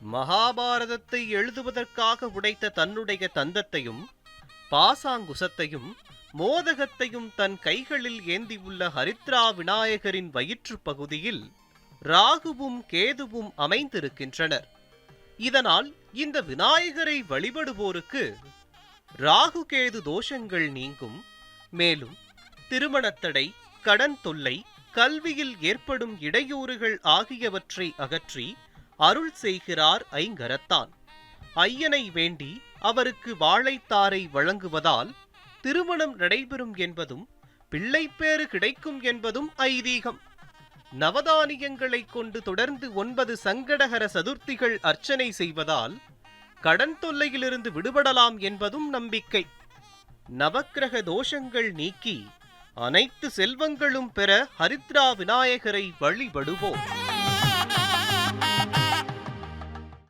மகாபாரதத்தை எழுதுவதற்காக உடைத்த தன்னுடைய தந்தத்தையும் பாசாங்குசத்தையும் மோதகத்தையும் தன் கைகளில் ஏந்தியுள்ள ஹரித்ரா விநாயகரின் வயிற்று பகுதியில் ராகுவும் கேதுவும் அமைந்திருக்கின்றனர். இதனால் இந்த விநாயகரை வழிபடுவோருக்கு ராகு கேது தோஷங்கள் நீங்கும். மேலும் திருமணத்தடை, கடன் தொல்லை, கல்வியில் ஏற்படும் இடையூறுகள் ஆகியவற்றை அகற்றி அருள் செய்கிறார் ஐங்கரத்தான். ஐயனை வேண்டி அவருக்கு வாழைத்தாரை வழங்குவதால் திருமணம் நடைபெறும் என்பதும் பிள்ளைப்பேறு கிடைக்கும் என்பதும் ஐதீகம். நவதானியங்களை கொண்டு தொடர்ந்து 9 சங்கடஹர சதுர்த்திகள் அர்ச்சனை செய்வதால் கடன் தொல்லையிலிருந்து விடுபடலாம் என்பதும் நம்பிக்கை. நவக்கிரக தோஷங்கள் நீக்கி அனைத்து செல்வங்களும் பெற ஹரித்ரா விநாயகரை வழிபடுவோம்.